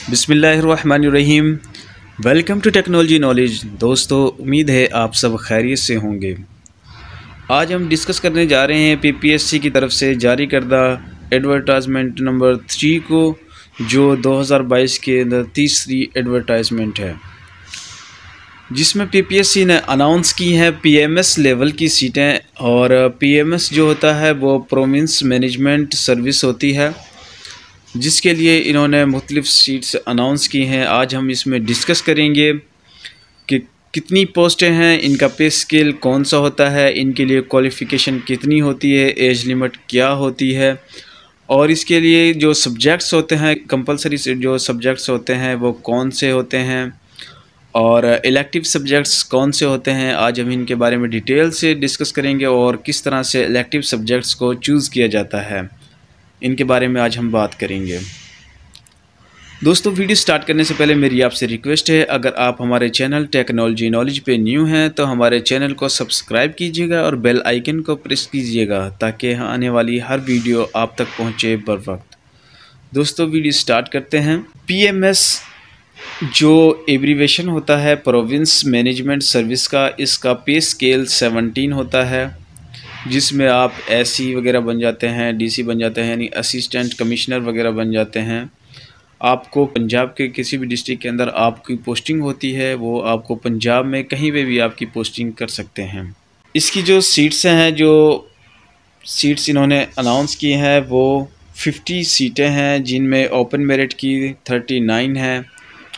बिस्मिल्लाहिर्रहमानिर्रहीम। Welcome to technology knowledge. दोस्तों, उम्मीद है आप सब खैरियत से होंगे। आज हम डिस्कस करने जा रहे हैं पीपीएससी की तरफ से जारी करदा एडवर्टाइजमेंट नंबर 3 को, जो 2022 के अंदर तीसरी एडवर्टाइजमेंट है, जिसमें पीपीएससी ने अनाउंस की है पीएमएस लेवल की सीटें। और पीएमएस जो होता है वो प्रोविंस मैनेजमेंट सर्विस होती है, जिसके लिए इन्होंने मुख्तलिफ़ सीट्स अनाउंस की हैं। आज हम इसमें डिस्कस करेंगे कि कितनी पोस्टें हैं, इनका पे स्केल कौन सा होता है, इनके लिए क्वालिफ़िकेशन कितनी होती है, एज लिमिट क्या होती है, और इसके लिए जो सब्जेक्ट्स होते हैं, कंपलसरी जो सब्जेक्ट्स होते हैं वो कौन से होते हैं, और इलेक्टिव सब्जेक्ट्स कौन से होते हैं। आज हम इनके बारे में डिटेल से डिस्कस करेंगे और किस तरह से इलेक्टिव सब्जेक्ट्स को चूज़ किया जाता है, इनके बारे में आज हम बात करेंगे। दोस्तों, वीडियो स्टार्ट करने से पहले मेरी आपसे रिक्वेस्ट है, अगर आप हमारे चैनल टेक्नोलॉजी नॉलेज पे न्यू हैं तो हमारे चैनल को सब्सक्राइब कीजिएगा और बेल आइकन को प्रेस कीजिएगा ताकि आने वाली हर वीडियो आप तक पहुंचे बर वक्त। दोस्तों, वीडियो स्टार्ट करते हैं। पीएमएस जो एब्रीवेशन होता है प्रोविंस मैनेजमेंट सर्विस का, इसका पे स्केल 17 होता है, जिसमें आप एससी वगैरह बन जाते हैं, डीसी बन जाते हैं, यानी असिस्टेंट कमिश्नर वगैरह बन जाते हैं। आपको पंजाब के किसी भी डिस्ट्रिक्ट के अंदर आपकी पोस्टिंग होती है, वो आपको पंजाब में कहीं पे भी आपकी पोस्टिंग कर सकते हैं। इसकी जो सीट्स हैं, जो सीट्स इन्होंने अनाउंस की हैं वो 50 सीटें हैं, जिनमें ओपन मेरिट की 39 है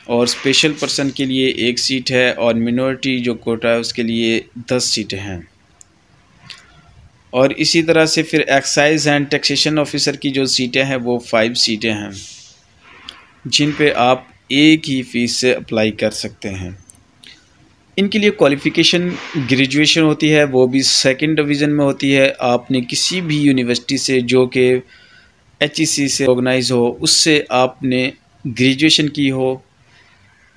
और स्पेशल पर्सन के लिए 1 सीट है, और मिनॉरिटी जो कोटा है उसके लिए 10 सीटें हैं। और इसी तरह से फिर एक्साइज एंड टैक्सेशन ऑफिसर की जो सीटें हैं वो 5 सीटें हैं, जिन पे आप एक ही फ़ीस से अप्लाई कर सकते हैं। इनके लिए क्वालिफ़िकेशन ग्रेजुएशन होती है, वो भी 2nd डिवीज़न में होती है। आपने किसी भी यूनिवर्सिटी से जो कि HEC से ऑर्गेनाइज हो, उससे आपने ग्रेजुएशन की हो,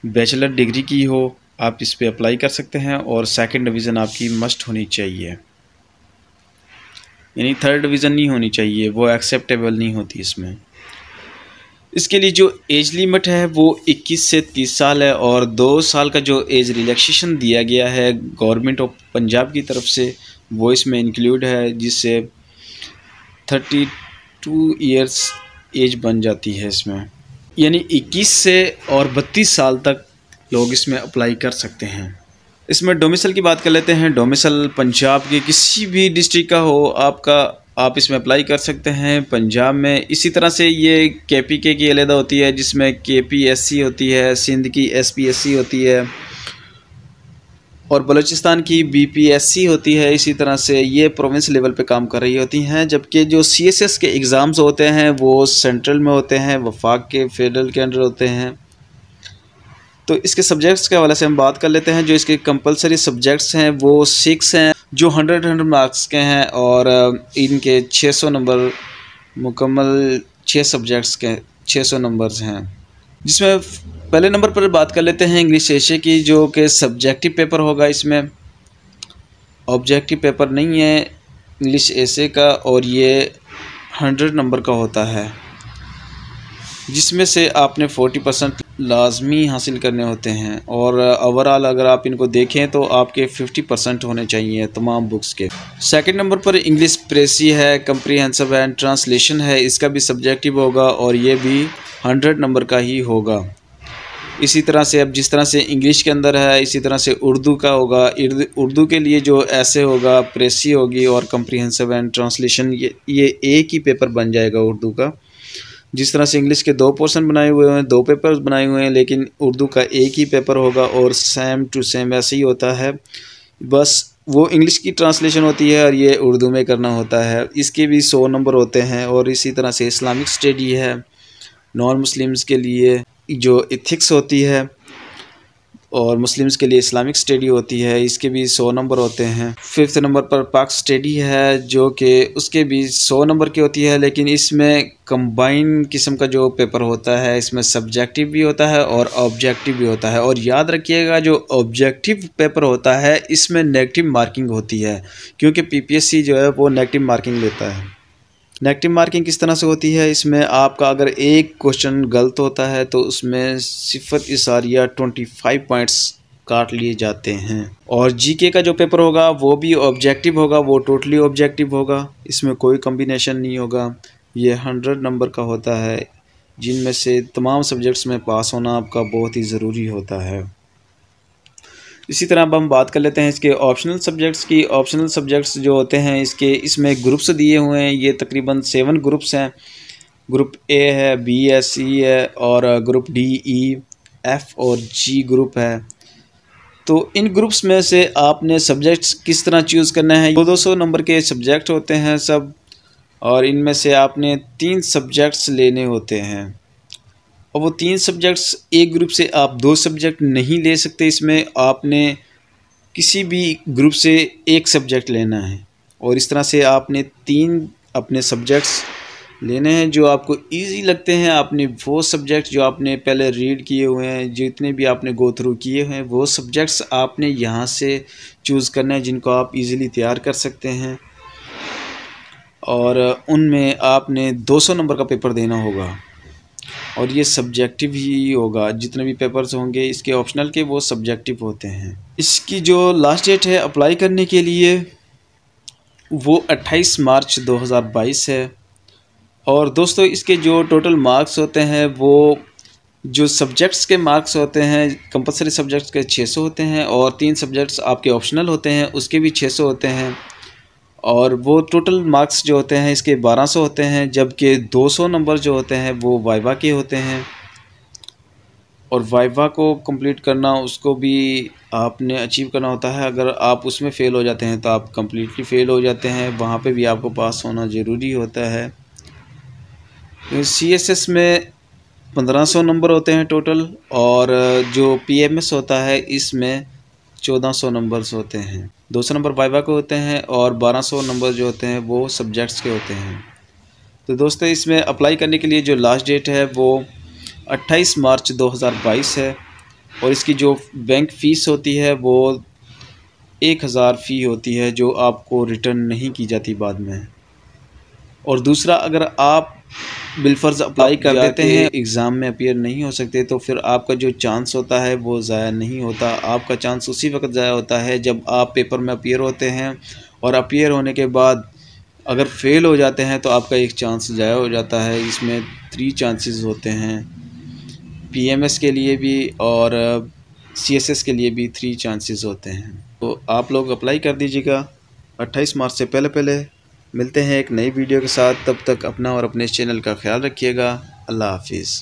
बैचलर डिग्री की हो, आप इस पे अप्लाई कर सकते हैं। और 2nd डिवीज़न आपकी मस्ट होनी चाहिए, यानी 3rd डिवीज़न नहीं होनी चाहिए, वो एक्सेप्टेबल नहीं होती इसमें। इसके लिए जो एज लिमिट है वो 21 से 30 साल है, और 2 साल का जो एज रिलैक्सेशन दिया गया है गवर्नमेंट ऑफ पंजाब की तरफ से, वो इसमें इंक्लूड है, जिससे 32 इयर्स एज बन जाती है इसमें, यानी 21 से और 32 साल तक लोग इसमें अप्लाई कर सकते हैं। इसमें डोमिसल की बात कर लेते हैं। डोमिसल पंजाब के किसी भी डिस्ट्रिक्ट का हो आपका, आप इसमें अप्लाई कर सकते हैं पंजाब में। इसी तरह से ये KPK की अलग होती है, जिसमें KPSC होती है, सिंध की SPSC होती है, और बलूचिस्तान की BPSC होती है। इसी तरह से ये प्रोविंस लेवल पे काम कर रही होती हैं। जबकि जो CSS के एग्ज़ाम्स होते हैं वो सेंट्रल में होते हैं, वफाक के फेडरल के अंडर होते हैं। तो इसके सब्जेक्ट्स के हवाले से हम बात कर लेते हैं। जो इसके कंपलसरी सब्जेक्ट्स हैं वो 6 हैं, जो 100 मार्क्स के हैं, और इनके 600 नंबर मुकम्मल 6 सब्जेक्ट्स के 600 नंबर्स हैं। जिसमें पहले नंबर पर बात कर लेते हैं इंग्लिश एशे की, जो कि सब्जेक्टिव पेपर होगा। इसमें ऑब्जेक्टिव पेपर नहीं है इंग्लिश एशे का, और ये 100 नंबर का होता है, जिसमें से आपने 40% लाजमी हासिल करने होते हैं। और ओवरऑल अगर आप इनको देखें तो आपके 50% होने चाहिए तमाम बुक्स के। 2nd नंबर पर इंग्लिश प्रेसी है, कंप्रीहेंसिव एंड ट्रांसलेशन है, इसका भी सब्जेक्टिव होगा और ये भी 100 नंबर का ही होगा। इसी तरह से अब जिस तरह से इंग्लिश के अंदर है, इसी तरह से उर्दू का होगा। उर्दू के लिए जो ऐसे होगा, प्रेसी होगी और कंप्रीहेंसिव एंड ट्रांसलेशन, ये एक ही पेपर बन जाएगा उर्दू का। जिस तरह से इंग्लिश के 2 पोर्शन बनाए हुए हैं, 2 पेपर्स बनाए हुए हैं, लेकिन उर्दू का एक ही पेपर होगा, और सेम टू सेम ऐसे ही होता है, बस वो इंग्लिश की ट्रांसलेशन होती है और ये उर्दू में करना होता है। इसके भी 100 नंबर होते हैं। और इसी तरह से इस्लामिक स्टडी है, नॉन मुस्लिम्स के लिए जो एथिक्स होती है, और मुस्लिम्स के लिए इस्लामिक स्टडी होती है, इसके भी 100 नंबर होते हैं। 5th नंबर पर पाक स्टडी है, जो कि उसके भी 100 नंबर की होती है, लेकिन इसमें कंबाइन किस्म का जो पेपर होता है, इसमें सब्जेक्टिव भी होता है और ऑब्जेक्टिव भी होता है। और याद रखिएगा, जो ऑब्जेक्टिव पेपर होता है इसमें नेगेटिव मार्किंग होती है, क्योंकि PPSC जो है वो नेगेटिव मार्किंग लेता है। नेगेटिव मार्किंग किस तरह से होती है, इसमें आपका अगर एक क्वेश्चन गलत होता है तो उसमें 0.25 पॉइंट्स काट लिए जाते हैं। और जीके का जो पेपर होगा वो भी ऑब्जेक्टिव होगा, वो टोटली ऑब्जेक्टिव होगा, इसमें कोई कॉम्बिनेशन नहीं होगा। ये 100 नंबर का होता है, जिनमें से तमाम सब्जेक्ट्स में पास होना आपका बहुत ही ज़रूरी होता है। इसी तरह अब हम बात कर लेते हैं इसके ऑप्शनल सब्जेक्ट्स की। ऑप्शनल सब्जेक्ट्स जो होते हैं इसमें ग्रुप्स दिए हुए हैं, ये तकरीबन 7 ग्रुप्स हैं। ग्रुप ए है, बी है, सी है और ग्रुप डी, ई, एफ और जी ग्रुप है। तो इन ग्रुप्स में से आपने सब्जेक्ट्स किस तरह चूज़ करना है। 200 नंबर के सब्जेक्ट होते हैं सब, और इनमें से आपने 3 सब्जेक्ट्स लेने होते हैं। और वो 3 सब्जेक्ट्स, एक ग्रुप से आप 2 सब्जेक्ट नहीं ले सकते, इसमें आपने किसी भी ग्रुप से एक सब्जेक्ट लेना है। और इस तरह से आपने 3 अपने सब्जेक्ट्स लेने हैं जो आपको इजी लगते हैं। आपने वो सब्जेक्ट जो आपने पहले रीड किए हुए हैं, जितने भी आपने गो थ्रू किए हैं, वो सब्जेक्ट्स आपने यहाँ से चूज़ करना है जिनको आप इजीली तैयार कर सकते हैं। और उनमें आपने 200 नंबर का पेपर देना होगा, और ये सब्जेक्टिव ही होगा। जितने भी पेपर्स होंगे इसके ऑप्शनल के, वो सब्जेक्टिव होते हैं। इसकी जो लास्ट डेट है अप्लाई करने के लिए वो 28 मार्च 2022 है। और दोस्तों इसके जो टोटल मार्क्स होते हैं, वो जो सब्जेक्ट्स के मार्क्स होते हैं, कंपलसरी सब्जेक्ट्स के 600 होते हैं, और 3 सब्जेक्ट्स आपके ऑप्शनल होते हैं उसके भी 600 होते हैं। और वो टोटल मार्क्स जो होते हैं इसके 1200 होते हैं, जबकि 200 नंबर जो होते हैं वो वाइवा के होते हैं। और वाइवा को कंप्लीट करना, उसको भी आपने अचीव करना होता है। अगर आप उसमें फ़ेल हो जाते हैं तो आप कम्प्लीटली फ़ेल हो जाते हैं, वहाँ पे भी आपको पास होना ज़रूरी होता है। CSS में 1500 नंबर होते हैं टोटल, और जो PMS होता है इसमें 1400 नंबर्स होते हैं। 200 नंबर वाइवा के होते हैं और 1200 नंबर जो होते हैं वो सब्जेक्ट्स के होते हैं। तो दोस्तों इसमें अप्लाई करने के लिए जो लास्ट डेट है वो 28 मार्च 2022 है। और इसकी जो बैंक फ़ीस होती है वो 1000 फ़ी होती है, जो आपको रिटर्न नहीं की जाती बाद में। और दूसरा, अगर आप बिलफर्ज अप्लाई कर देते हैं, एग्ज़ाम में अपीयर नहीं हो सकते, तो फिर आपका जो चांस होता है वो ज़ाया नहीं होता। आपका चांस उसी वक्त ज़ाया होता है जब आप पेपर में अपीयर होते हैं, और अपीयर होने के बाद अगर फेल हो जाते हैं तो आपका एक चांस ज़ाया हो जाता है। इसमें 3 चांसेस होते हैं, PMS के लिए भी और CSS के लिए भी 3 चांसेस होते हैं। तो आप लोग अप्लाई कर दीजिएगा 28 मार्च से पहले पहले। मिलते हैं एक नई वीडियो के साथ, तब तक अपना और अपने चैनल का ख्याल रखिएगा। अल्लाह हाफिज़।